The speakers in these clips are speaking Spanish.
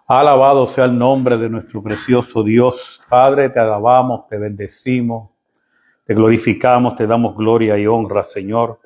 Alabado sea el nombre de nuestro precioso Dios. Padre, te alabamos, te bendecimos, te glorificamos, te damos gloria y honra, Señor,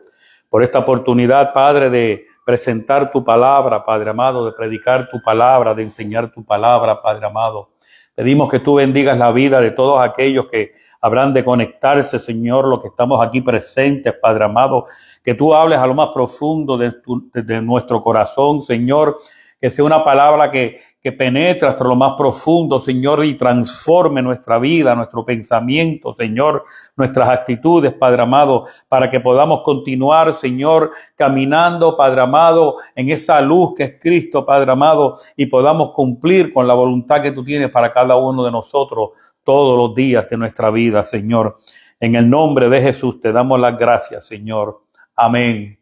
por esta oportunidad, Padre, de presentar tu palabra, Padre amado, de predicar tu palabra, de enseñar tu palabra, Padre amado. Pedimos que tú bendigas la vida de todos aquellos que habrán de conectarse, Señor, los que estamos aquí presentes, Padre amado, que tú hables a lo más profundo de nuestro corazón, Señor, que sea una palabra que penetre hasta lo más profundo, Señor, y transforme nuestra vida, nuestro pensamiento, Señor, nuestras actitudes, Padre amado, para que podamos continuar, Señor, caminando, Padre amado, en esa luz que es Cristo, Padre amado, y podamos cumplir con la voluntad que tú tienes para cada uno de nosotros todos los días de nuestra vida, Señor. En el nombre de Jesús te damos las gracias, Señor. Amén.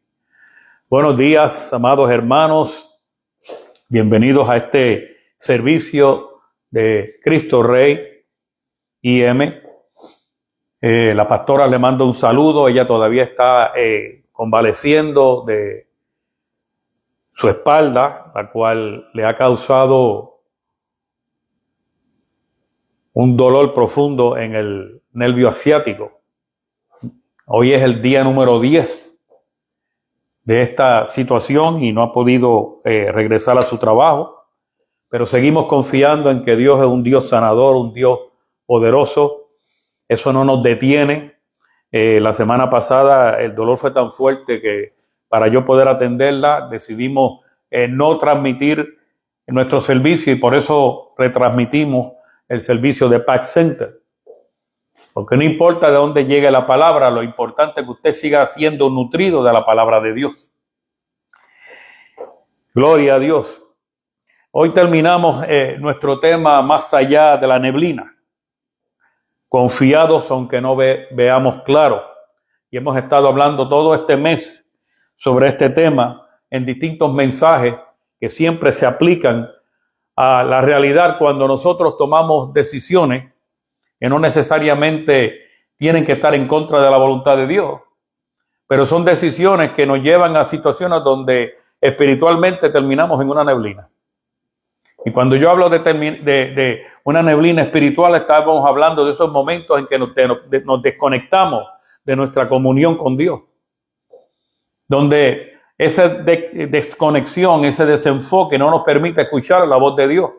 Buenos días, amados hermanos. Bienvenidos a este servicio de Cristo Rey IM. La pastora le manda un saludo. Ella todavía está convaleciendo de su espalda, la cual le ha causado un dolor profundo en el nervio asiático. Hoy es el día número 10 de esta situación y no ha podido regresar a su trabajo. Pero seguimos confiando en que Dios es un Dios sanador, un Dios poderoso. Eso no nos detiene. La semana pasada el dolor fue tan fuerte que para yo poder atenderla decidimos no transmitir nuestro servicio y por eso retransmitimos el servicio de Pack Center. Porque no importa de dónde llegue la palabra, lo importante es que usted siga siendo nutrido de la palabra de Dios. Gloria a Dios. Hoy terminamos nuestro tema más allá de la neblina. Confiados aunque no veamos claro. Y hemos estado hablando todo este mes sobre este tema en distintos mensajes que siempre se aplican a la realidad cuando nosotros tomamos decisiones que no necesariamente tienen que estar en contra de la voluntad de Dios, pero son decisiones que nos llevan a situaciones donde espiritualmente terminamos en una neblina. Y cuando yo hablo de una neblina espiritual, estamos hablando de esos momentos en que nos desconectamos de nuestra comunión con Dios, donde esa desconexión, ese desenfoque no nos permite escuchar la voz de Dios.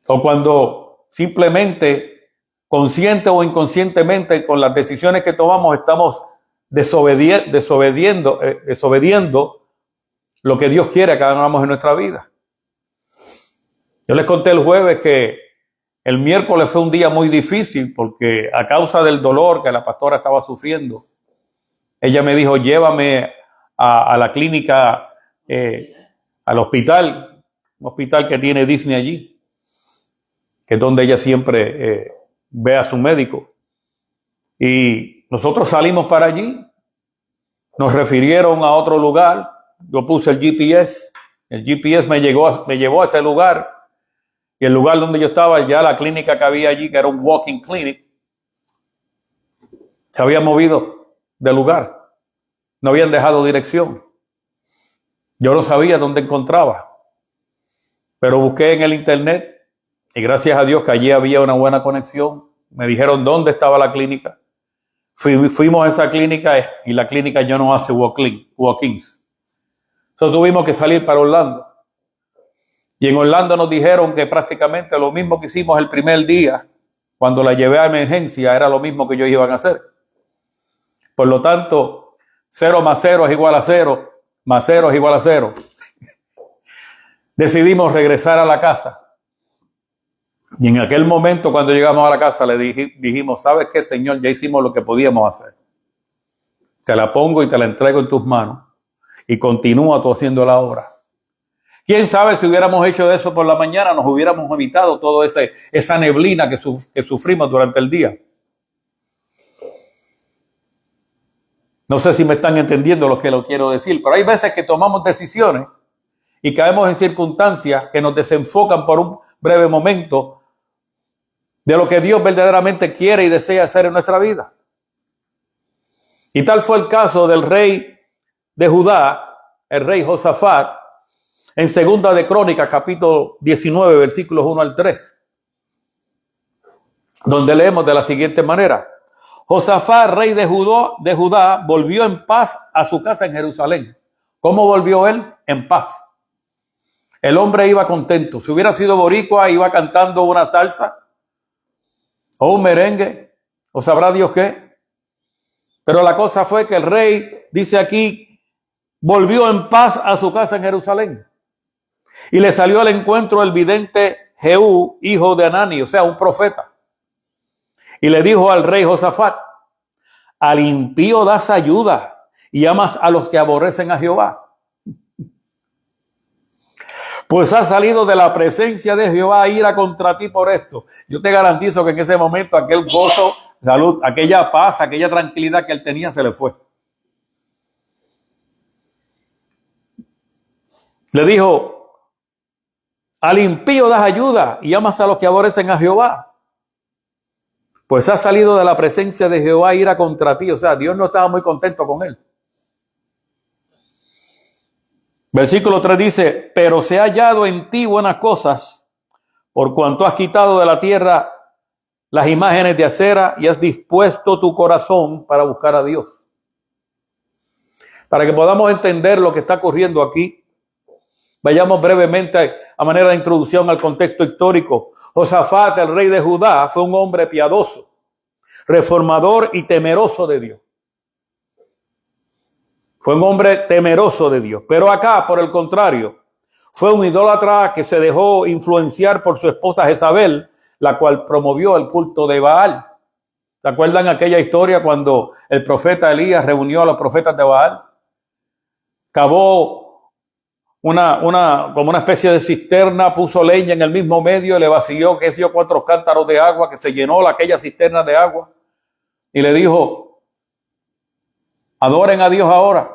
O cuando simplemente, consciente o inconscientemente, con las decisiones que tomamos, estamos desobediendo lo que Dios quiere que hagamos en nuestra vida. Yo les conté el jueves que el miércoles fue un día muy difícil porque a causa del dolor que la pastora estaba sufriendo, ella me dijo, llévame a la clínica, al hospital, un hospital que tiene Disney allí, que es donde ella siempre ve a su médico. Y nosotros salimos para allí, nos refirieron a otro lugar, yo puse el GPS me llevó a ese lugar, y el lugar donde yo estaba, ya la clínica que había allí, que era un walking clinic, se había movido de lugar, no habían dejado dirección. Yo no sabía dónde encontraba, pero busqué en el internet, y gracias a Dios que allí había una buena conexión. Me dijeron dónde estaba la clínica. Fuimos a esa clínica y la clínica ya no hace walk-ins. Entonces tuvimos que salir para Orlando. Y en Orlando nos dijeron que prácticamente lo mismo que hicimos el primer día, cuando la llevé a emergencia, era lo mismo que ellos iban a hacer. Por lo tanto, 0 más 0 es igual a 0, más 0 es igual a 0. Decidimos regresar a la casa. Y en aquel momento, cuando llegamos a la casa, le dijimos, ¿sabes qué, Señor? Ya hicimos lo que podíamos hacer. Te la pongo y te la entrego en tus manos. Y continúa tú haciendo la obra. ¿Quién sabe si hubiéramos hecho eso por la mañana, nos hubiéramos evitado toda esa neblina que sufrimos durante el día? No sé si me están entendiendo lo que lo quiero decir, pero hay veces que tomamos decisiones y caemos en circunstancias que nos desenfocan por un breve momento de lo que Dios verdaderamente quiere y desea hacer en nuestra vida. Y tal fue el caso del rey de Judá, el rey Josafat, en Segunda de Crónicas, capítulo 19, versículos 1 al 3, donde leemos de la siguiente manera: Josafat, rey de Judá, volvió en paz a su casa en Jerusalén. ¿Cómo volvió él? En paz. El hombre iba contento. Si hubiera sido boricua, iba cantando una salsa o un merengue, o sabrá Dios qué. Pero la cosa fue que el rey, dice aquí, volvió en paz a su casa en Jerusalén. Y le salió al encuentro el vidente Jehú, hijo de Anani, o sea, un profeta. Y le dijo al rey Josafat: al impío das ayuda y amas a los que aborrecen a Jehová. Pues has salido de la presencia de Jehová a ira contra ti por esto. Yo te garantizo que en ese momento aquel gozo, salud, aquella paz, aquella tranquilidad que él tenía se le fue. Le dijo: al impío das ayuda y amas a los que aborrecen a Jehová. Pues has salido de la presencia de Jehová a ira contra ti. O sea, Dios no estaba muy contento con él. Versículo 3 dice: pero se ha hallado en ti buenas cosas, por cuanto has quitado de la tierra las imágenes de acera y has dispuesto tu corazón para buscar a Dios. Para que podamos entender lo que está ocurriendo aquí, vayamos brevemente a manera de introducción al contexto histórico. Josafat, el rey de Judá, fue un hombre piadoso, reformador y temeroso de Dios. Fue un hombre temeroso de Dios. Pero acá, por el contrario, fue un idólatra que se dejó influenciar por su esposa Jezabel, la cual promovió el culto de Baal. ¿Se acuerdan aquella historia cuando el profeta Elías reunió a los profetas de Baal? Cavó como una especie de cisterna, puso leña en el mismo medio, le vació, 4 cántaros de agua, que se llenó aquella cisterna de agua, y le dijo: adoren a Dios ahora.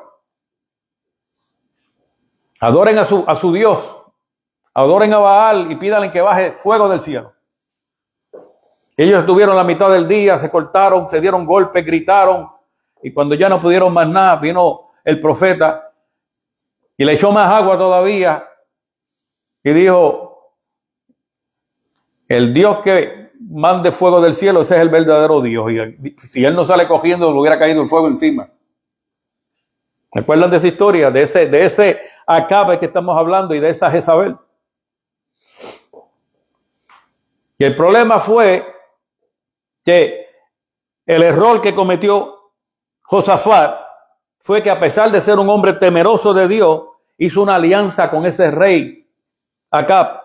Adoren a su Dios, adoren a Baal y pídanle que baje fuego del cielo. Ellos estuvieron la mitad del día, se cortaron, se dieron golpes, gritaron, y cuando ya no pudieron más nada, vino el profeta y le echó más agua todavía y dijo: el Dios que mande fuego del cielo, ese es el verdadero Dios, y si él no sale cogiendo, le hubiera caído el fuego encima. ¿Recuerdan de esa historia? De ese Acabe que estamos hablando y de esa Jezabel. Y el problema fue que el error que cometió Josafat fue que, a pesar de ser un hombre temeroso de Dios, hizo una alianza con ese rey Acab,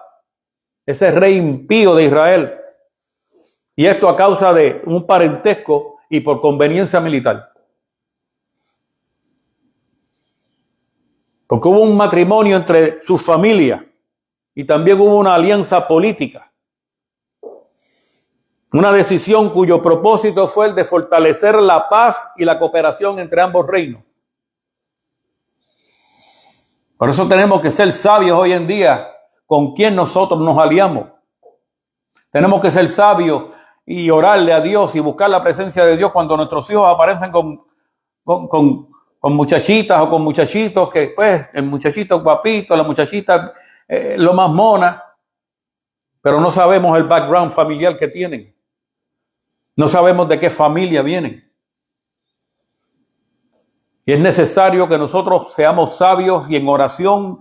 ese rey impío de Israel. Y esto a causa de un parentesco y por conveniencia militar. Porque hubo un matrimonio entre sus familias y también hubo una alianza política. Una decisión cuyo propósito fue el de fortalecer la paz y la cooperación entre ambos reinos. Por eso tenemos que ser sabios hoy en día con quién nosotros nos aliamos. Tenemos que ser sabios y orarle a Dios y buscar la presencia de Dios cuando nuestros hijos aparecen con muchachitas o con muchachitos que, pues, el muchachito guapito, la muchachita lo más mona, pero no sabemos el background familiar que tienen. No sabemos de qué familia vienen. Y es necesario que nosotros seamos sabios y en oración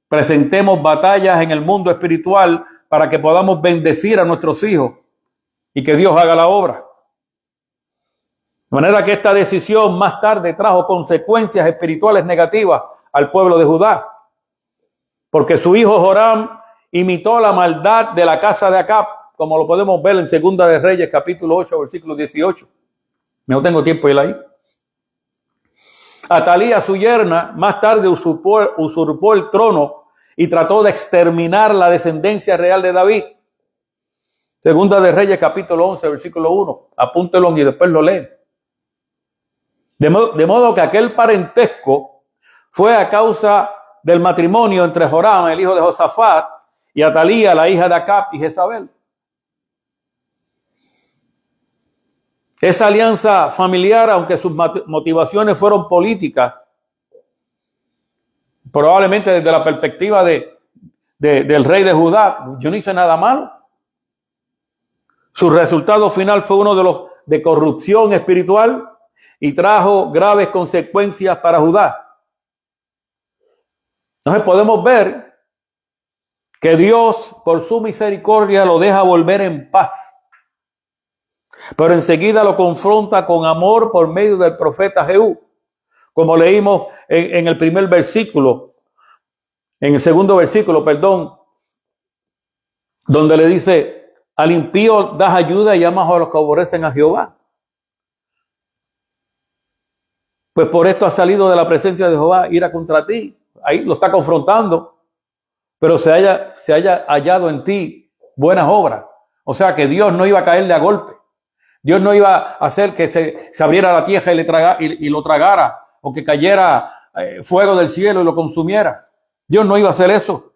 presentemos batallas en el mundo espiritual para que podamos bendecir a nuestros hijos y que Dios haga la obra. De manera que esta decisión más tarde trajo consecuencias espirituales negativas al pueblo de Judá, porque su hijo Joram imitó la maldad de la casa de Acab, como lo podemos ver en Segunda de Reyes, capítulo 8, versículo 18. No tengo tiempo de ir ahí. Atalía, su yerna, más tarde usurpó el trono y trató de exterminar la descendencia real de David. Segunda de Reyes, capítulo 11, versículo 1. Apúntelo y después lo leen. De modo que aquel parentesco fue a causa del matrimonio entre Joram, el hijo de Josafat, y Atalía, la hija de Acab y Jezabel. Esa alianza familiar, aunque sus motivaciones fueron políticas, probablemente desde la perspectiva del rey de Judá, yo no hice nada malo. Su resultado final fue uno de corrupción espiritual y trajo graves consecuencias para Judá. Entonces podemos ver que Dios, por su misericordia, lo deja volver en paz. Pero enseguida lo confronta con amor por medio del profeta Jehú, como leímos en el primer versículo, en el segundo versículo, perdón, donde le dice: al impío das ayuda y amas a los que aborrecen a Jehová. Pues por esto ha salido de la presencia de Jehová ira contra ti. Ahí lo está confrontando, pero se haya hallado en ti buenas obras. O sea que Dios no iba a caerle a golpe. Dios no iba a hacer que se abriera la tierra y lo tragara, o que cayera fuego del cielo y lo consumiera. Dios no iba a hacer eso.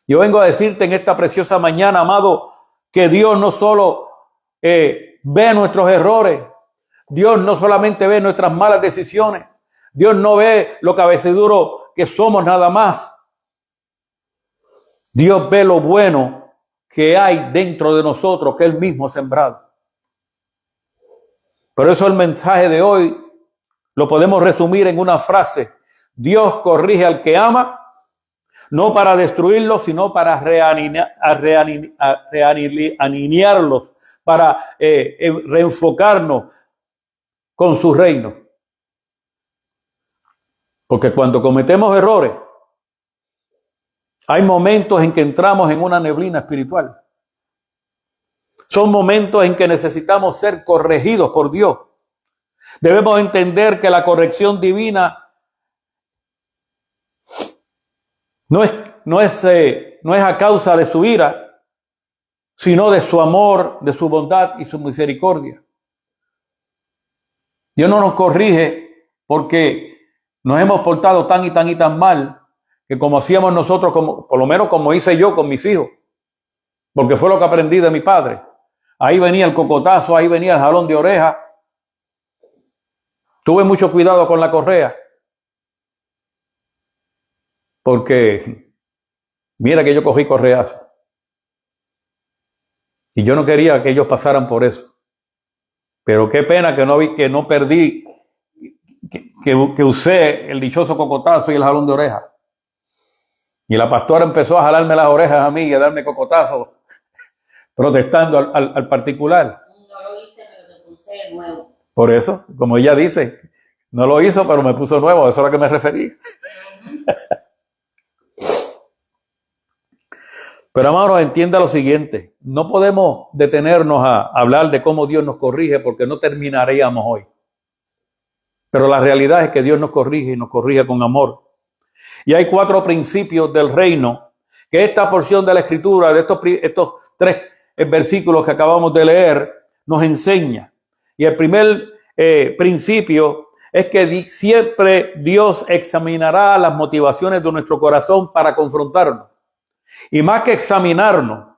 Yo vengo a decirte en esta preciosa mañana, amado, que Dios no solo ve nuestros errores, Dios no solamente ve nuestras malas decisiones, Dios no ve lo cabeceduro que somos nada más. Dios ve lo bueno que hay dentro de nosotros, que Él mismo ha sembrado. Por eso el mensaje de hoy lo podemos resumir en una frase: Dios corrige al que ama, no para destruirlos, sino para realinearlos, para reenfocarnos con su reino. Porque cuando cometemos errores, hay momentos en que entramos en una neblina espiritual. Son momentos en que necesitamos ser corregidos por Dios. Debemos entender que la corrección divina no es a causa de su ira, sino de su amor, de su bondad y su misericordia. Dios no nos corrige porque nos hemos portado tan y tan mal, que como hacíamos nosotros, por lo menos como hice yo con mis hijos, porque fue lo que aprendí de mi padre. Ahí venía el cocotazo, ahí venía el jalón de oreja. Tuve mucho cuidado con la correa, porque mira que yo cogí correazo. Y yo no quería que ellos pasaran por eso. Pero qué pena que no perdí, que usé el dichoso cocotazo y el jalón de oreja. Y la pastora empezó a jalarme las orejas a mí y a darme cocotazos, protestando al particular. No lo hice, pero te puse nuevo. Por eso, como ella dice, no lo hizo, pero me puso nuevo. Eso es a lo que me referí. Pero, amados, entienda lo siguiente. No podemos detenernos a hablar de cómo Dios nos corrige, porque no terminaríamos hoy. Pero la realidad es que Dios nos corrige y nos corrige con amor. Y hay 4 principios del reino que esta porción de la Escritura, de estos 3 versículos que acabamos de leer, nos enseña. Y el primer principio es que siempre Dios examinará las motivaciones de nuestro corazón para confrontarnos. Y más que examinarnos,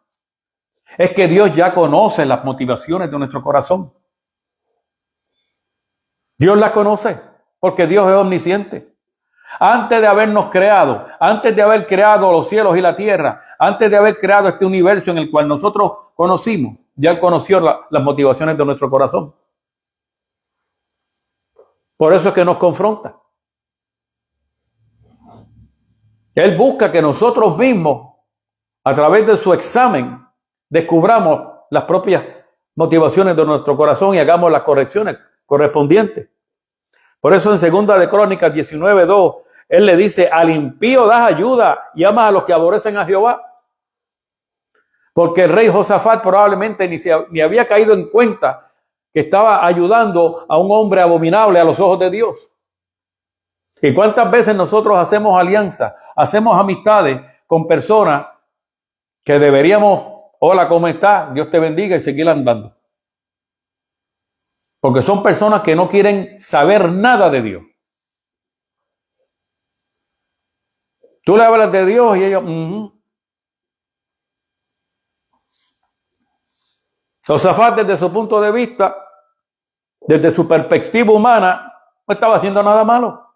es que Dios ya conoce las motivaciones de nuestro corazón. Dios las conoce porque Dios es omnisciente. Antes de habernos creado, antes de haber creado los cielos y la tierra, antes de haber creado este universo en el cual nosotros conocimos, ya Él conoció las motivaciones de nuestro corazón. Por eso es que nos confronta. Él busca que nosotros mismos, a través de su examen, descubramos las propias motivaciones de nuestro corazón y hagamos las correcciones correspondientes. Por eso en 2 de Crónicas 19:2, Él le dice: al impío das ayuda y amas a los que aborrecen a Jehová. Porque el rey Josafat probablemente ni había caído en cuenta que estaba ayudando a un hombre abominable a los ojos de Dios. ¿Y cuántas veces nosotros hacemos alianzas, hacemos amistades con personas que deberíamos, hola, ¿cómo estás? Dios te bendiga, y seguir andando? Porque son personas que no quieren saber nada de Dios. Tú le hablas de Dios y ellos... Josafat, desde su punto de vista, desde su perspectiva humana, no estaba haciendo nada malo.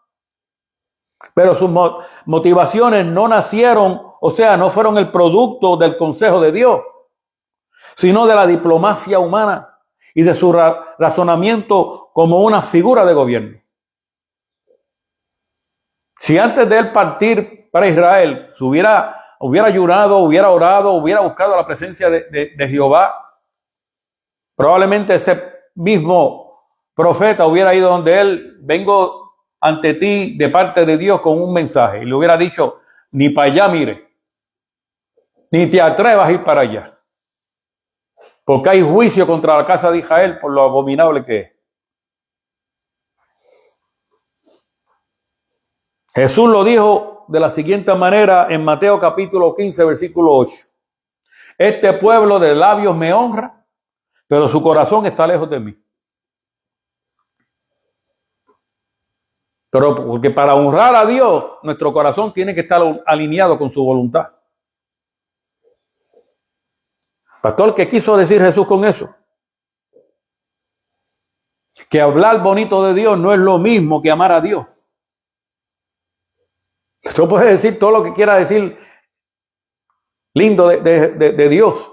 Pero sus motivaciones no nacieron, o sea, no fueron el producto del consejo de Dios, sino de la diplomacia humana y de su razonamiento como una figura de gobierno. Si antes de él partir para Israel se hubiera ayunado, hubiera orado, hubiera buscado la presencia de Jehová, probablemente ese mismo profeta hubiera ido donde él: vengo ante ti de parte de Dios con un mensaje, y le hubiera dicho: ni para allá mire, ni te atrevas a ir para allá, porque hay juicio contra la casa de Israel por lo abominable que es. Jesús lo dijo de la siguiente manera en Mateo capítulo 15, versículo 8. Este pueblo de labios me honra, pero su corazón está lejos de mí. Pero porque para honrar a Dios, nuestro corazón tiene que estar alineado con su voluntad. Pastor, ¿qué quiso decir Jesús con eso? Que hablar bonito de Dios no es lo mismo que amar a Dios. Usted puede decir todo lo que quiera decir lindo de Dios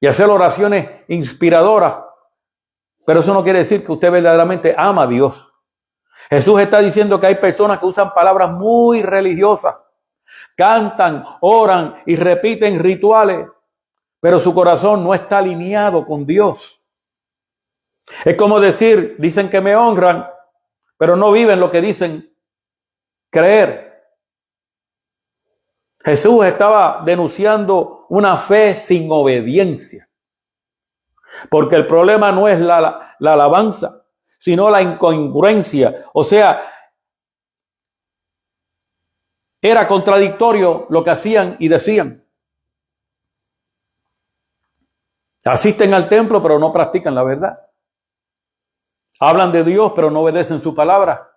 y hacer oraciones inspiradoras, pero eso no quiere decir que usted verdaderamente ama a Dios. Jesús está diciendo que hay personas que usan palabras muy religiosas, cantan, oran y repiten rituales, pero su corazón no está alineado con Dios. Es como decir: dicen que me honran, pero no viven lo que dicen creer. Jesús estaba denunciando una fe sin obediencia, porque el problema no es la alabanza, sino la incongruencia. O sea, era contradictorio lo que hacían y decían. Asisten al templo, pero no practican la verdad. Hablan de Dios, pero no obedecen su palabra.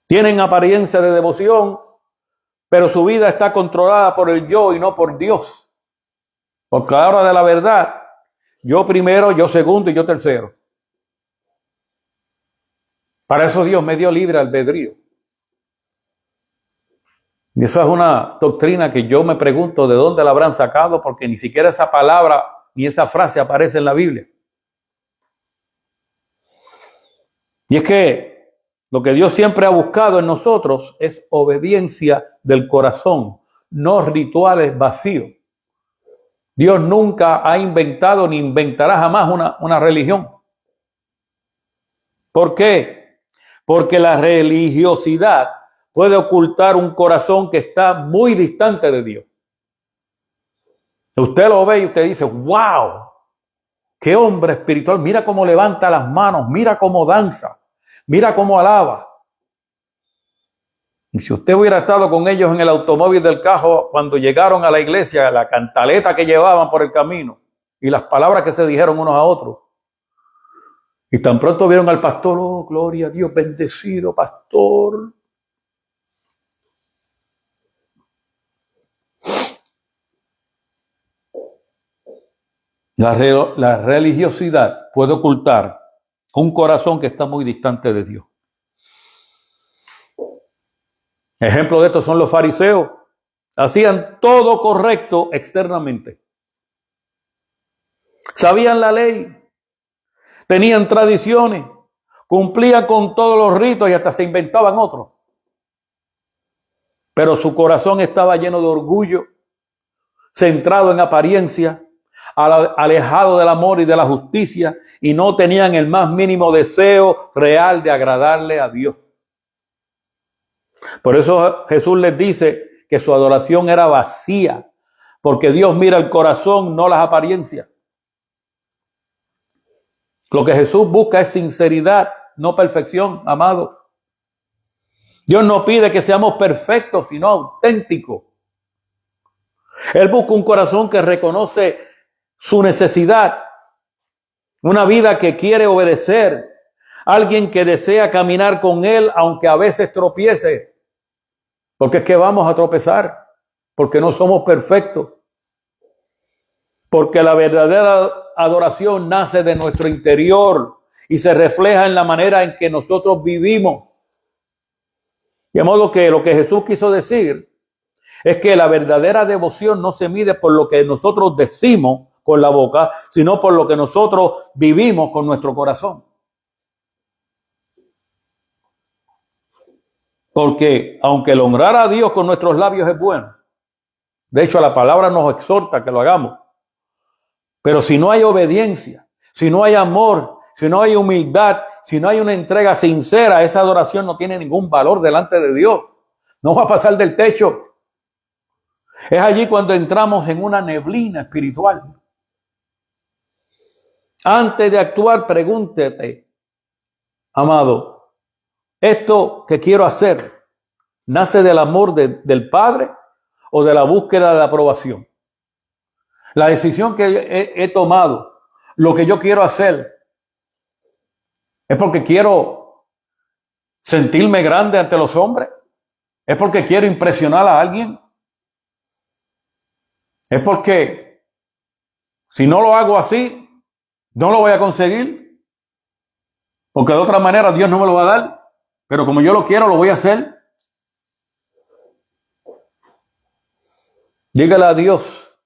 Tienen apariencia de devoción, pero su vida está controlada por el yo y no por Dios. Porque a la hora de la verdad, yo primero, yo segundo y yo tercero. Para eso Dios me dio libre albedrío. Y esa es una doctrina que yo me pregunto de dónde la habrán sacado, porque ni siquiera esa palabra ni esa frase aparece en la Biblia. Y es que lo que Dios siempre ha buscado en nosotros es obediencia del corazón, no rituales vacíos. Dios nunca ha inventado ni inventará jamás una religión. ¿Por qué? Porque la religiosidad puede ocultar un corazón que está muy distante de Dios. Usted lo ve y usted dice: ¡wow! ¡Qué hombre espiritual! Mira cómo levanta las manos, mira cómo danza, mira cómo alaba. Y si usted hubiera estado con ellos en el automóvil del carro cuando llegaron a la iglesia, la cantaleta que llevaban por el camino y las palabras que se dijeron unos a otros, y tan pronto vieron al pastor: ¡oh, gloria a Dios, bendecido pastor! La religiosidad puede ocultar un corazón que está muy distante de Dios. Ejemplo de esto son los fariseos. Hacían todo correcto externamente. Sabían la ley, tenían tradiciones, cumplían con todos los ritos y hasta se inventaban otros. Pero su corazón estaba lleno de orgullo, centrado en apariencia, alejado del amor y de la justicia, y no tenían el más mínimo deseo real de agradarle a Dios. Por eso Jesús les dice que su adoración era vacía, porque Dios mira el corazón, no las apariencias. Lo que Jesús busca es sinceridad, no perfección, amado. Dios no pide que seamos perfectos, sino auténticos. Él busca un corazón que reconoce su necesidad, una vida que quiere obedecer, alguien que desea caminar con Él aunque a veces tropiece, porque es que vamos a tropezar, porque no somos perfectos, porque la verdadera adoración nace de nuestro interior y se refleja en la manera en que nosotros vivimos. De modo que lo que Jesús quiso decir es que la verdadera devoción no se mide por lo que nosotros decimos con la boca, sino por lo que nosotros vivimos con nuestro corazón. Porque aunque el honrar a Dios con nuestros labios es bueno, de hecho la palabra nos exhorta que lo hagamos, pero si no hay obediencia, si no hay amor, si no hay humildad, si no hay una entrega sincera, esa adoración no tiene ningún valor delante de Dios. No va a pasar del techo. Es allí cuando entramos en una neblina espiritual. Antes de actuar, pregúntete, amado, ¿esto que quiero hacer nace del amor del Padre o de la búsqueda de aprobación? La decisión que he tomado, lo que yo quiero hacer, ¿es porque quiero sentirme grande ante los hombres? ¿Es porque quiero impresionar a alguien? ¿Es porque si no lo hago así, no lo voy a conseguir? Porque de otra manera Dios no me lo va a dar, pero como yo lo quiero, lo voy a hacer. Dígale a Dios,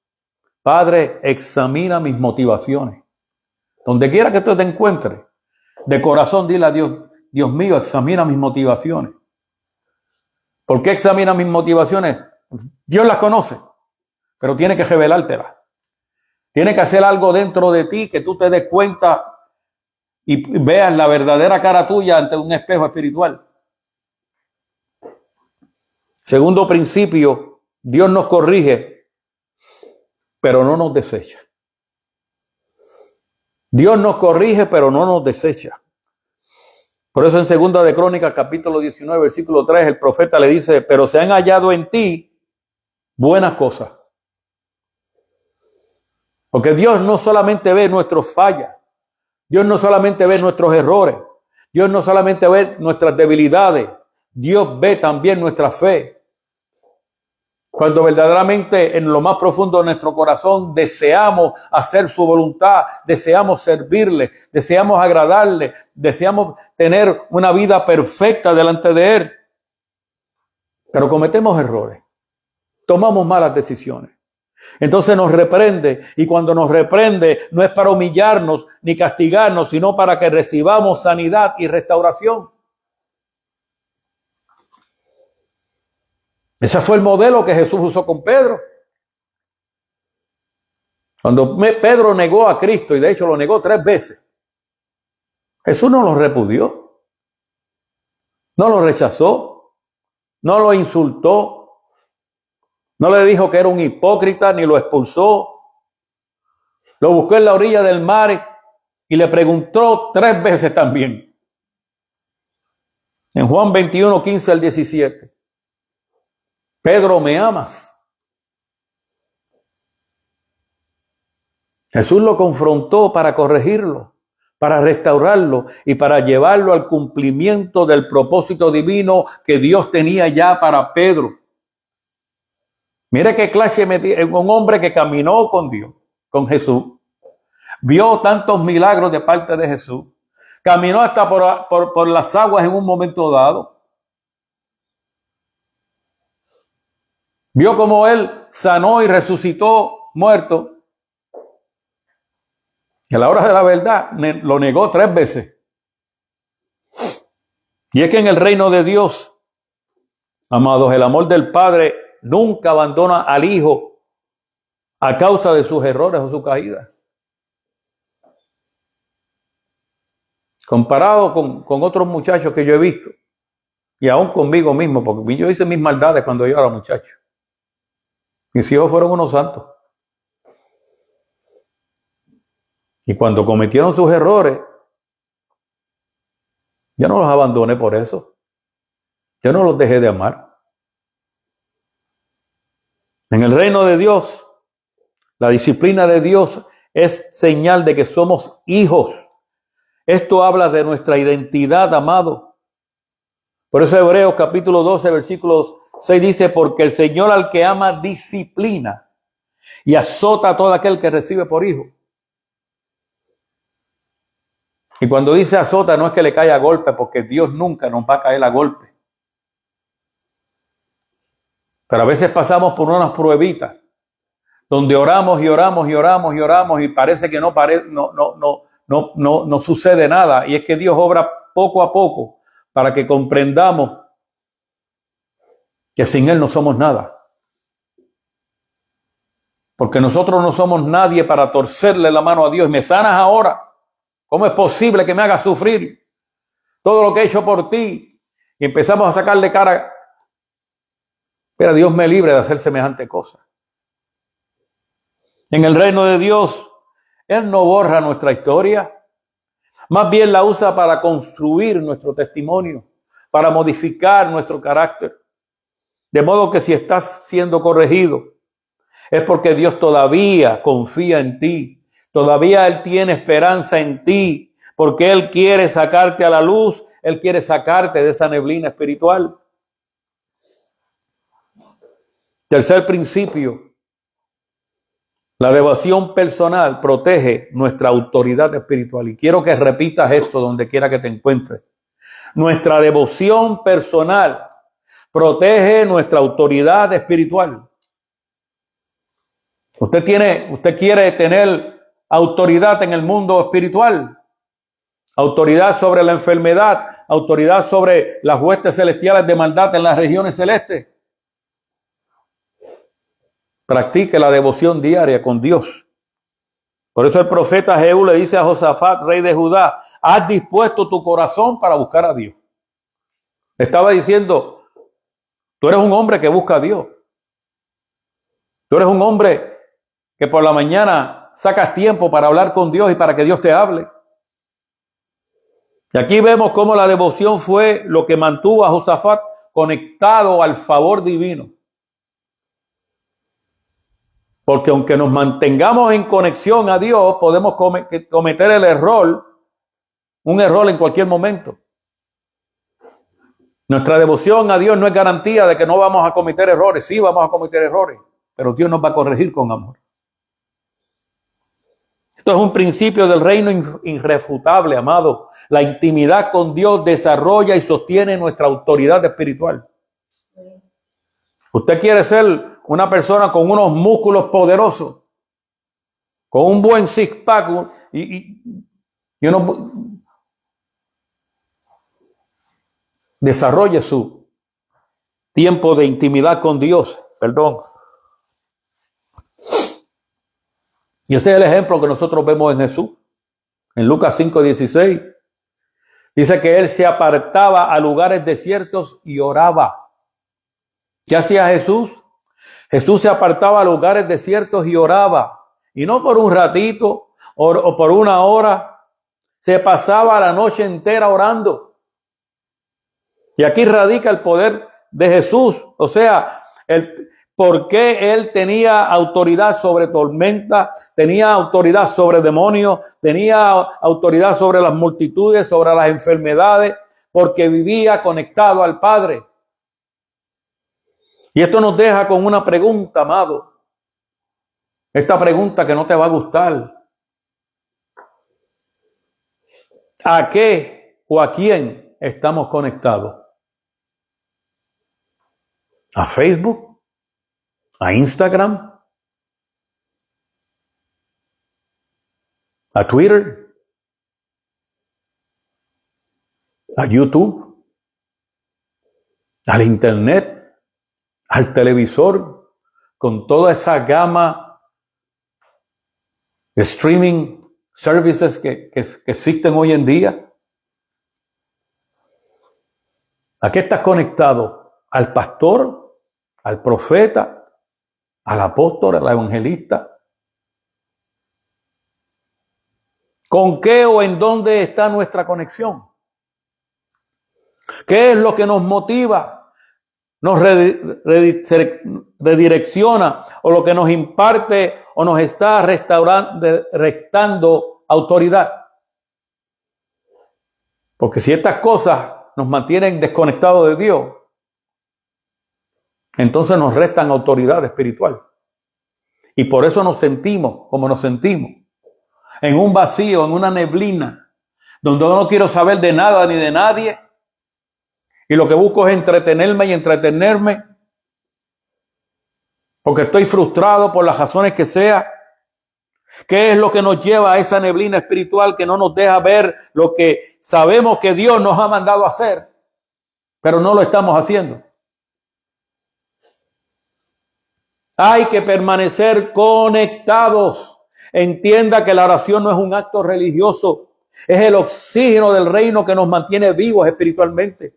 Padre, examina mis motivaciones. Donde quiera que tú te encuentres, de corazón dile a Dios, Dios mío, examina mis motivaciones. ¿Por qué examina mis motivaciones? Dios las conoce, pero tiene que revelártelas. Tiene que hacer algo dentro de ti que tú te des cuenta y veas la verdadera cara tuya ante un espejo espiritual. Segundo principio, Dios nos corrige, pero no nos desecha. Dios nos corrige, pero no nos desecha. Por eso en Segunda de Crónicas, capítulo 19, versículo 3, el profeta le dice, pero se han hallado en ti buenas cosas. Porque Dios no solamente ve nuestras fallas, Dios no solamente ve nuestros errores, Dios no solamente ve nuestras debilidades, Dios ve también nuestra fe. Cuando verdaderamente en lo más profundo de nuestro corazón deseamos hacer su voluntad, deseamos servirle, deseamos agradarle, deseamos tener una vida perfecta delante de Él. Pero cometemos errores, tomamos malas decisiones. Entonces nos reprende, y cuando nos reprende no es para humillarnos ni castigarnos, sino para que recibamos sanidad y restauración. Ese fue el modelo que Jesús usó con Pedro. Cuando Pedro negó a Cristo, y de hecho lo negó 3 veces, Jesús no lo repudió, no lo rechazó, no lo insultó, no le dijo que era un hipócrita, ni lo expulsó. Lo buscó en la orilla del mar y le preguntó 3 veces también. En Juan 21, 15 al 17. Pedro, ¿me amas? Jesús lo confrontó para corregirlo, para restaurarlo y para llevarlo al cumplimiento del propósito divino que Dios tenía ya para Pedro. Mire qué clase un hombre que caminó con Dios, con Jesús, vio tantos milagros de parte de Jesús, caminó hasta por las aguas en un momento dado, vio cómo Él sanó y resucitó muerto, y a la hora de la verdad lo negó 3 veces. Y es que en el reino de Dios, amados, el amor del Padre nunca abandona al Hijo a causa de sus errores o su caída. Comparado con otros muchachos que yo he visto, y aún conmigo mismo, porque yo hice mis maldades cuando yo era muchacho. Mis hijos fueron unos santos. Y cuando cometieron sus errores, yo no los abandoné por eso. Yo no los dejé de amar. En el reino de Dios, la disciplina de Dios es señal de que somos hijos. Esto habla de nuestra identidad, amado. Por eso Hebreos capítulo 12, versículos 6 dice, porque el Señor al que ama disciplina y azota a todo aquel que recibe por hijo. Y cuando dice azota no es que le caiga a golpe, porque Dios nunca nos va a caer a golpe. Pero a veces pasamos por unas pruebitas donde oramos y oramos y oramos y oramos y parece que no sucede nada. Y es que Dios obra poco a poco para que comprendamos que sin Él no somos nada. Porque nosotros no somos nadie para torcerle la mano a Dios. ¿Me sanas ahora? ¿Cómo es posible que me hagas sufrir todo lo que he hecho por ti? Y empezamos a sacarle cara. Pero Dios me libre de hacer semejante cosa. En el reino de Dios, Él no borra nuestra historia. Más bien la usa para construir nuestro testimonio, para modificar nuestro carácter. De modo que si estás siendo corregido, es porque Dios todavía confía en ti. Todavía Él tiene esperanza en ti. Porque Él quiere sacarte a la luz. Él quiere sacarte de esa neblina espiritual. Tercer principio. La devoción personal protege nuestra autoridad espiritual. Y quiero que repitas esto donde quiera que te encuentres. Nuestra devoción personal protege nuestra autoridad espiritual. Usted quiere tener autoridad en el mundo espiritual, autoridad sobre la enfermedad, autoridad sobre las huestes celestiales de maldad en las regiones celestes. Practique la devoción diaria con Dios. Por eso el profeta Jehú le dice a Josafat, rey de Judá, has dispuesto tu corazón para buscar a Dios. Estaba diciendo, tú eres un hombre que busca a Dios. Tú eres un hombre que por la mañana sacas tiempo para hablar con Dios y para que Dios te hable. Y aquí vemos cómo la devoción fue lo que mantuvo a Josafat conectado al favor divino. Porque aunque nos mantengamos en conexión a Dios, podemos cometer un error en cualquier momento. Nuestra devoción a Dios no es garantía de que no vamos a cometer errores. Sí, vamos a cometer errores, pero Dios nos va a corregir con amor. Esto es un principio del reino irrefutable, amado. La intimidad con Dios desarrolla y sostiene nuestra autoridad espiritual. Usted quiere ser una persona con unos músculos poderosos, con un buen six-pack desarrolle su tiempo de intimidad con Dios. Y ese es el ejemplo que nosotros vemos en Jesús. En Lucas 5:16 dice que Él se apartaba a lugares desiertos y oraba. ¿Qué hacía Jesús? Jesús se apartaba a lugares desiertos y oraba. Y no por un ratito o por una hora. Se pasaba la noche entera orando. Y aquí radica el poder de Jesús. O sea, por qué Él tenía autoridad sobre tormenta, tenía autoridad sobre demonios, tenía autoridad sobre las multitudes, sobre las enfermedades, porque vivía conectado al Padre. Y esto nos deja con una pregunta, amado. Esta pregunta que no te va a gustar. ¿A qué o a quién estamos conectados? ¿A Facebook? ¿A Instagram? ¿A Twitter? ¿A YouTube? ¿Al Internet? ¿Al televisor? Con toda esa gama de streaming services que existen hoy en día. ¿A qué estás conectado? ¿Al pastor? ¿Al profeta? ¿Al apóstol? ¿Al evangelista? ¿Con qué o en dónde está nuestra conexión? ¿Qué es lo que nos motiva? ¿Nos redirecciona o lo que nos imparte o nos está restando autoridad? Porque si estas cosas nos mantienen desconectados de Dios, entonces nos restan autoridad espiritual. Y por eso nos sentimos como nos sentimos, en un vacío, en una neblina, donde no quiero saber de nada ni de nadie, y lo que busco es entretenerme y entretenerme. porque estoy frustrado por las razones que sea. ¿Qué es lo que nos lleva a esa neblina espiritual que no nos deja ver lo que sabemos que Dios nos ha mandado a hacer, pero no lo estamos haciendo? Hay que permanecer conectados. Entienda que la oración no es un acto religioso, es el oxígeno del reino que nos mantiene vivos espiritualmente.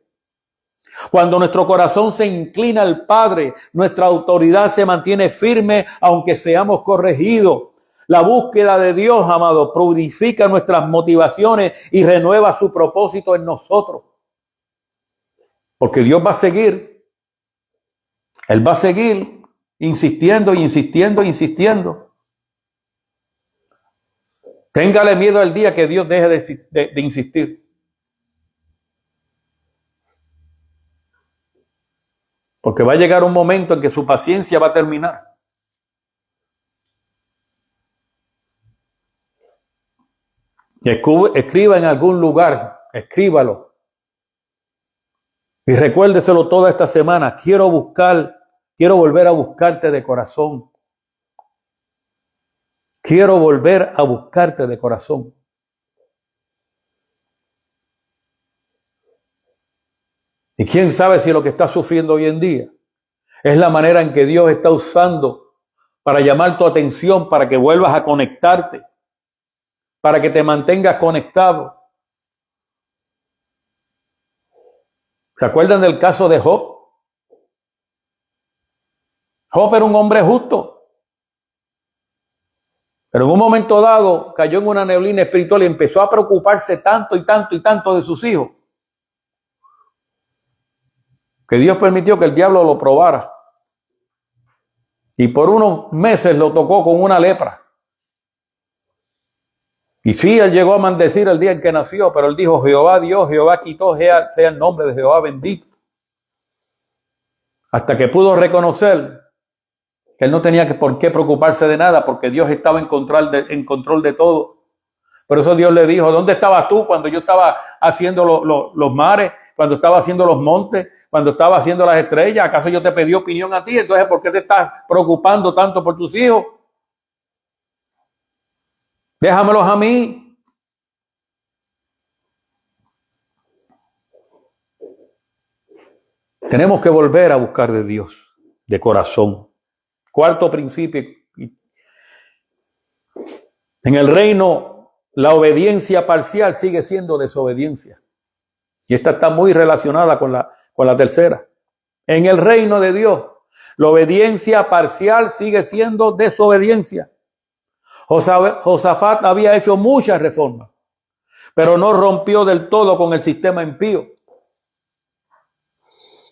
Cuando nuestro corazón se inclina al Padre, nuestra autoridad se mantiene firme aunque seamos corregidos. La búsqueda de Dios, amado, purifica nuestras motivaciones y renueva su propósito en nosotros. Porque Dios va a seguir. Él va a seguir insistiendo y insistiendo e insistiendo. Téngale miedo al día que Dios deje de insistir. Porque va a llegar un momento en que su paciencia va a terminar. Escriba en algún lugar, escríbalo. Y recuérdeselo toda esta semana. Quiero volver a buscarte de corazón. Quiero volver a buscarte de corazón. Y quién sabe si lo que estás sufriendo hoy en día es la manera en que Dios está usando para llamar tu atención, para que vuelvas a conectarte, para que te mantengas conectado. ¿Se acuerdan del caso de Job? Job era un hombre justo, pero en un momento dado cayó en una neblina espiritual y empezó a preocuparse tanto y tanto y tanto de sus hijos, que Dios permitió que el diablo lo probara. Y por unos meses lo tocó con una lepra. Y sí, él llegó a maldecir el día en que nació, pero él dijo: Jehová Dios, Jehová quitó, sea el nombre de Jehová bendito. Hasta que pudo reconocer que él no tenía por qué preocuparse de nada, porque Dios estaba en control de todo. Por eso Dios le dijo: ¿dónde estabas tú cuando yo estaba haciendo los mares, cuando estaba haciendo los montes, cuando estaba haciendo las estrellas? ¿Acaso yo te pedí opinión a ti? Entonces, ¿por qué te estás preocupando tanto por tus hijos? Déjamelos a mí. Tenemos que volver a buscar de Dios de corazón. Cuarto principio. En el reino, la obediencia parcial sigue siendo desobediencia. Y esta está muy relacionada con la tercera. En el reino de Dios, la obediencia parcial sigue siendo desobediencia. Josafat había hecho muchas reformas, pero no rompió del todo con el sistema impío.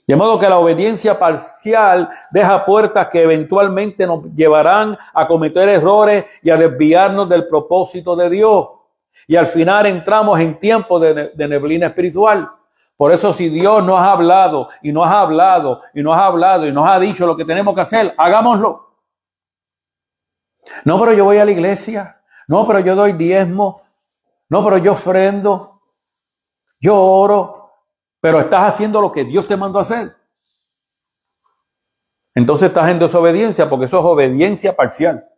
De modo que la obediencia parcial deja puertas que eventualmente nos llevarán a cometer errores y a desviarnos del propósito de Dios. Y al final entramos en tiempos de neblina espiritual. Por eso, si Dios nos ha hablado y nos ha hablado y nos ha hablado y nos ha dicho lo que tenemos que hacer, hagámoslo. No, pero yo voy a la iglesia. No, pero yo doy diezmo. No, pero yo ofrendo. Yo oro. Pero estás haciendo lo que Dios te mandó a hacer. Entonces estás en desobediencia, porque eso es obediencia parcial.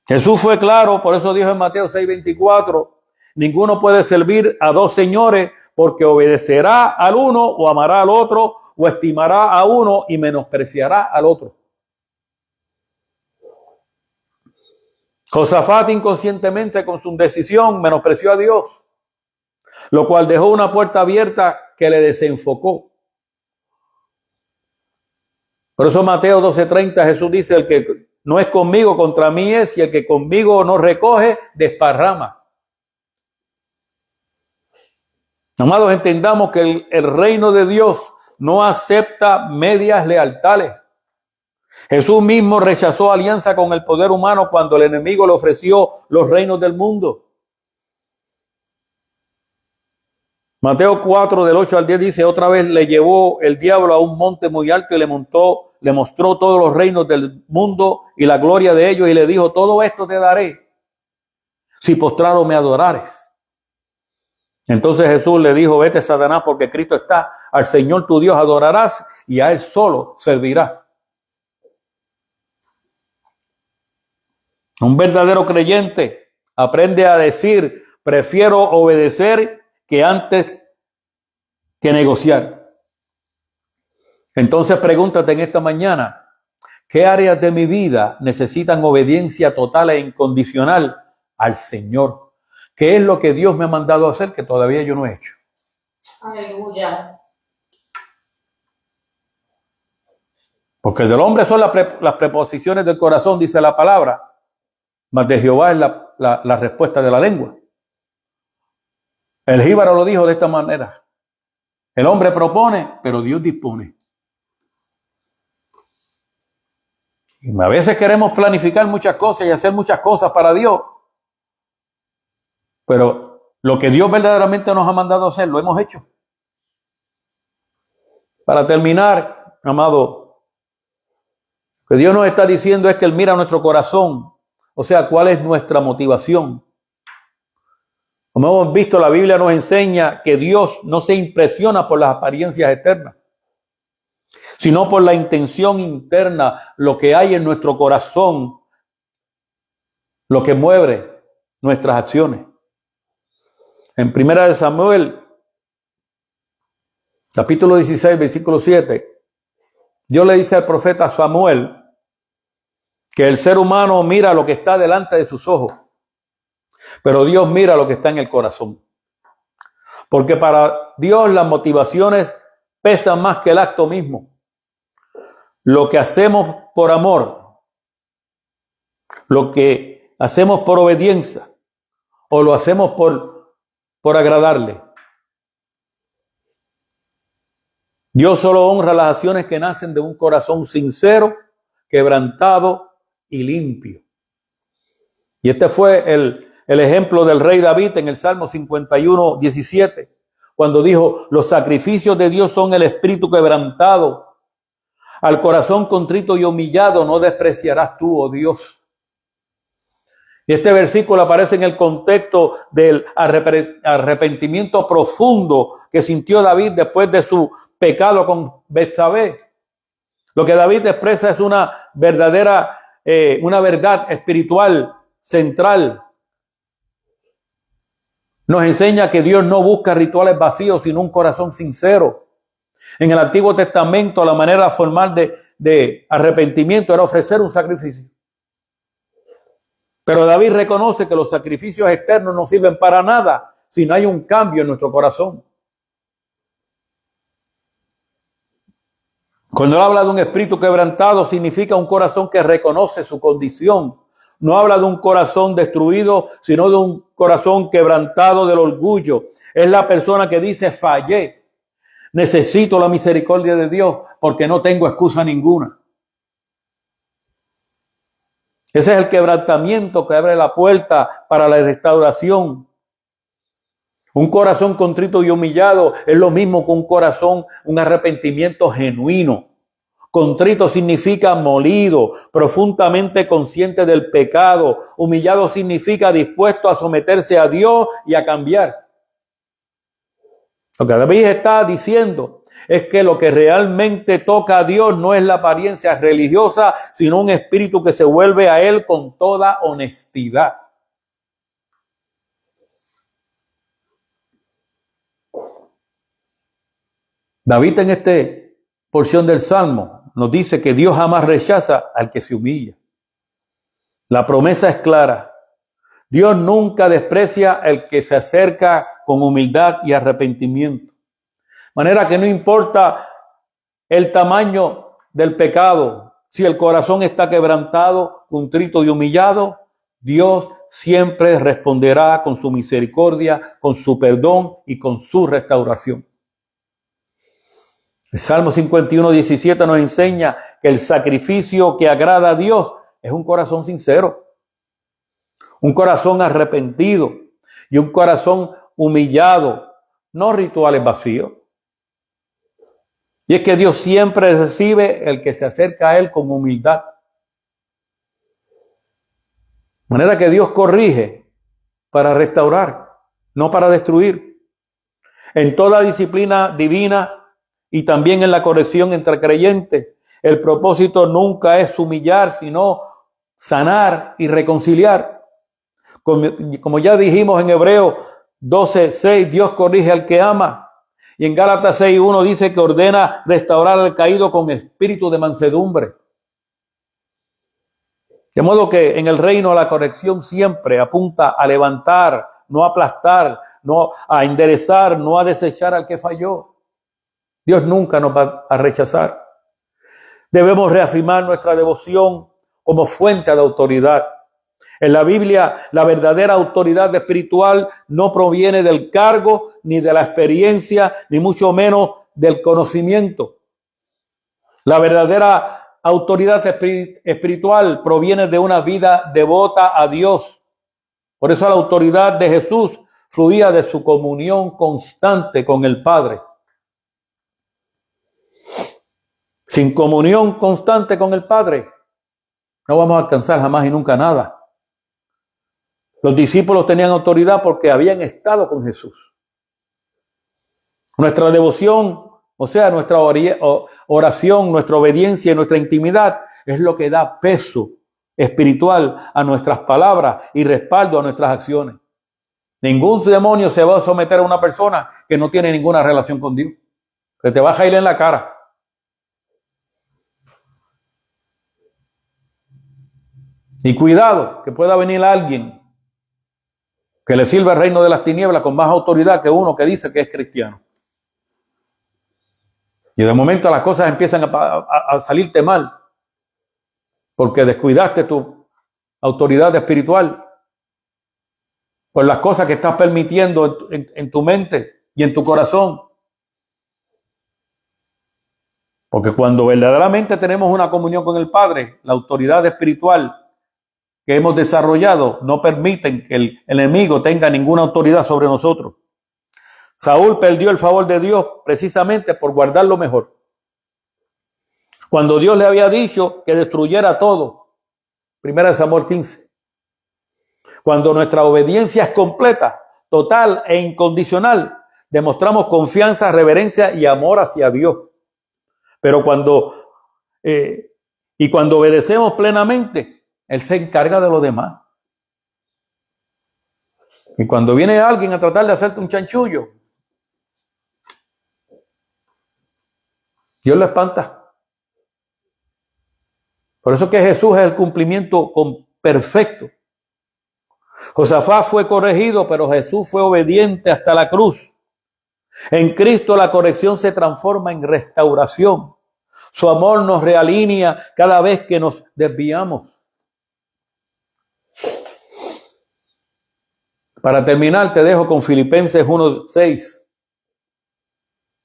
Jesús fue claro, por eso dijo en Mateo 6:24, ninguno puede servir a dos señores, porque obedecerá al uno o amará al otro, o estimará a uno y menospreciará al otro. Josafat inconscientemente con su decisión menospreció a Dios, lo cual dejó una puerta abierta que le desenfocó. Por eso Mateo 12:30 Jesús dice: el que no es conmigo, contra mí es, y el que conmigo no recoge, desparrama. Amados, entendamos que el reino de Dios no acepta medias lealtades. Jesús mismo rechazó alianza con el poder humano cuando el enemigo le ofreció los reinos del mundo. Mateo 4, del 8 al 10 dice: otra vez le llevó el diablo a un monte muy alto y le mostró todos los reinos del mundo y la gloria de ellos, y le dijo: todo esto te daré si postrado me adorares. Entonces Jesús le dijo: vete, Satanás, porque Cristo está: al Señor tu Dios adorarás y a Él solo servirás. Un verdadero creyente aprende a decir, prefiero obedecer que antes que negociar. Entonces pregúntate en esta mañana, ¿qué áreas de mi vida necesitan obediencia total e incondicional al Señor? ¿Qué es lo que Dios me ha mandado a hacer que todavía yo no he hecho? Aleluya. Porque del hombre son las preposiciones del corazón, dice la palabra, mas de Jehová es la respuesta de la lengua. El jíbaro lo dijo de esta manera. El hombre propone, pero Dios dispone. Y a veces queremos planificar muchas cosas y hacer muchas cosas para Dios. Pero lo que Dios verdaderamente nos ha mandado a hacer, lo hemos hecho. Para terminar, amado, lo que Dios nos está diciendo es que Él mira nuestro corazón. O sea, ¿cuál es nuestra motivación? Como hemos visto, la Biblia nos enseña que Dios no se impresiona por las apariencias externas, sino por la intención interna, lo que hay en nuestro corazón, lo que mueve nuestras acciones. En 1 Samuel, capítulo 16, versículo 7, Dios le dice al profeta Samuel que el ser humano mira lo que está delante de sus ojos, pero Dios mira lo que está en el corazón. Porque para Dios las motivaciones pesan más que el acto mismo. Lo que hacemos por amor, lo que hacemos por obediencia, o lo hacemos por agradarle. Dios solo honra las acciones que nacen de un corazón sincero, quebrantado y limpio. Y este fue el ejemplo del rey David en el Salmo 51, 17, cuando dijo, los sacrificios de Dios son el espíritu quebrantado. Al corazón contrito y humillado no despreciarás tú, oh Dios. Y este versículo aparece en el contexto del arrepentimiento profundo que sintió David después de su pecado con Betsabé. Lo que David expresa es una verdad espiritual central. Nos enseña que Dios no busca rituales vacíos, sino un corazón sincero. En el Antiguo Testamento, la manera formal de arrepentimiento era ofrecer un sacrificio. Pero David reconoce que los sacrificios externos no sirven para nada si no hay un cambio en nuestro corazón. Cuando él habla de un espíritu quebrantado, significa un corazón que reconoce su condición. No habla de un corazón destruido, sino de un corazón quebrantado del orgullo. Es la persona que dice, fallé. Necesito la misericordia de Dios porque no tengo excusa ninguna. Ese es el quebrantamiento que abre la puerta para la restauración. Un corazón contrito y humillado es lo mismo que un arrepentimiento genuino. Contrito significa molido, profundamente consciente del pecado. Humillado significa dispuesto a someterse a Dios y a cambiar. Lo que David está diciendo es que lo que realmente toca a Dios no es la apariencia religiosa, sino un espíritu que se vuelve a Él con toda honestidad. David en esta porción del Salmo nos dice que Dios jamás rechaza al que se humilla. La promesa es clara. Dios nunca desprecia al que se acerca con humildad y arrepentimiento. De manera que no importa el tamaño del pecado, si el corazón está quebrantado, contrito y humillado, Dios siempre responderá con su misericordia, con su perdón y con su restauración. El Salmo 51, 17 nos enseña que el sacrificio que agrada a Dios es un corazón sincero, un corazón arrepentido y un corazón humillado, no rituales vacíos. Y es que Dios siempre recibe el que se acerca a Él con humildad. De manera que Dios corrige para restaurar, no para destruir. En toda disciplina divina y también en la corrección entre creyentes, el propósito nunca es humillar, sino sanar y reconciliar. Como ya dijimos en Hebreos 12:6, Dios corrige al que ama. Y en Gálatas 6:1 dice que ordena restaurar al caído con espíritu de mansedumbre. De modo que en el reino la corrección siempre apunta a levantar, no a aplastar, no a enderezar, no a desechar al que falló. Dios nunca nos va a rechazar. Debemos reafirmar nuestra devoción como fuente de autoridad. En la Biblia, la verdadera autoridad espiritual no proviene del cargo, ni de la experiencia, ni mucho menos del conocimiento. La verdadera autoridad espiritual proviene de una vida devota a Dios. Por eso la autoridad de Jesús fluía de su comunión constante con el Padre. Sin comunión constante con el Padre, no vamos a alcanzar jamás y nunca nada. Los discípulos tenían autoridad porque habían estado con Jesús. Nuestra devoción, o sea, nuestra oración, nuestra obediencia y nuestra intimidad es lo que da peso espiritual a nuestras palabras y respaldo a nuestras acciones. Ningún demonio se va a someter a una persona que no tiene ninguna relación con Dios, que te va a caer en la cara. Y cuidado, que pueda venir alguien que le sirva el reino de las tinieblas con más autoridad que uno que dice que es cristiano. Y de momento las cosas empiezan a salirte mal, porque descuidaste tu autoridad espiritual por las cosas que estás permitiendo en tu mente y en tu corazón. Porque cuando verdaderamente tenemos una comunión con el Padre, la autoridad espiritual que hemos desarrollado no permiten que el enemigo tenga ninguna autoridad sobre nosotros. Saúl perdió el favor de Dios precisamente por guardar lo mejor. Cuando Dios le había dicho que destruyera todo. 1 Samuel 15. Cuando nuestra obediencia es completa, total e incondicional, demostramos confianza, reverencia y amor hacia Dios. Pero cuando obedecemos plenamente, Él se encarga de lo demás. Y cuando viene alguien a tratar de hacerte un chanchullo, Dios lo espanta. Por eso que Jesús es el cumplimiento perfecto. Josafat fue corregido, pero Jesús fue obediente hasta la cruz. En Cristo la corrección se transforma en restauración. Su amor nos realinea cada vez que nos desviamos. Para terminar, te dejo con Filipenses 1:6,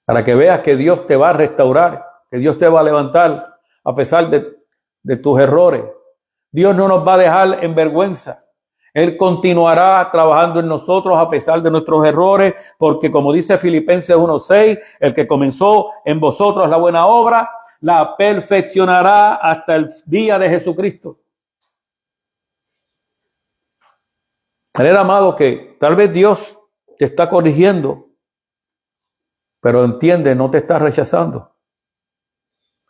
para que veas que Dios te va a restaurar, que Dios te va a levantar a pesar de tus errores. Dios no nos va a dejar en vergüenza. Él continuará trabajando en nosotros a pesar de nuestros errores, porque como dice Filipenses 1:6, el que comenzó en vosotros la buena obra, la perfeccionará hasta el día de Jesucristo. Tener amado que tal vez Dios te está corrigiendo, pero entiende, no te está rechazando.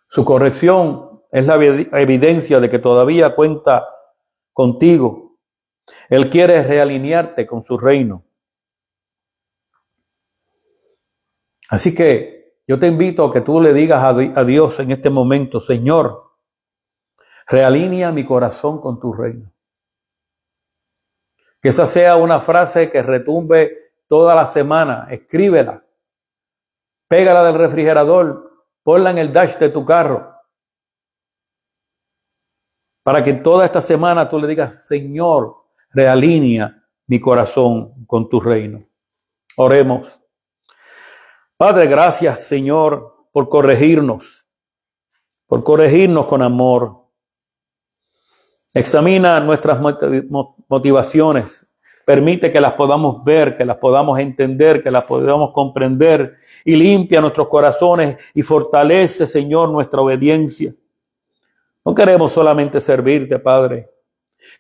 Su corrección es la evidencia de que todavía cuenta contigo. Él quiere realinearte con su reino. Así que yo te invito a que tú le digas a Dios en este momento: Señor, realinea mi corazón con tu reino. Que esa sea una frase que retumbe toda la semana. Escríbela. Pégala del refrigerador. Ponla en el dash de tu carro. Para que toda esta semana tú le digas: Señor, realinea mi corazón con tu reino. Oremos. Padre, gracias, Señor, por corregirnos con amor. Examina nuestras motivaciones. Permite que las podamos ver, que las podamos entender, que las podamos comprender. Y limpia nuestros corazones y fortalece, Señor, nuestra obediencia. No queremos solamente servirte, Padre.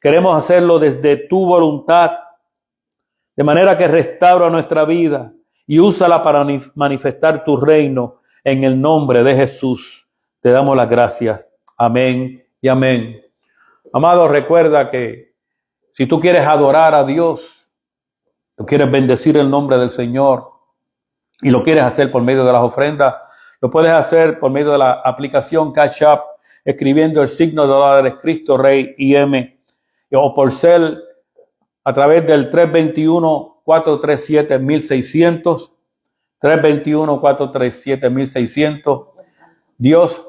Queremos hacerlo desde tu voluntad. De manera que restaura nuestra vida y úsala para manifestar tu reino. En el nombre de Jesús te damos las gracias. Amén y amén. Amado, recuerda que si tú quieres adorar a Dios, tú quieres bendecir el nombre del Señor y lo quieres hacer por medio de las ofrendas, lo puedes hacer por medio de la aplicación Cash App, escribiendo el signo de dólares Cristo Rey IM, o por cel a través del 321-437-1600, 321-437-1600. Dios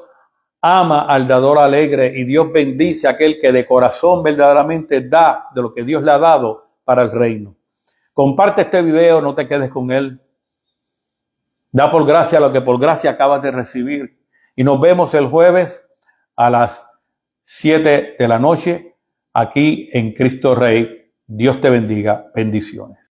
ama al dador alegre y Dios bendice a aquel que de corazón verdaderamente da de lo que Dios le ha dado para el reino. Comparte este video, no te quedes con él. Da por gracia lo que por gracia acabas de recibir. Y nos vemos el jueves a las 7 de la noche aquí en Cristo Rey. Dios te bendiga. Bendiciones.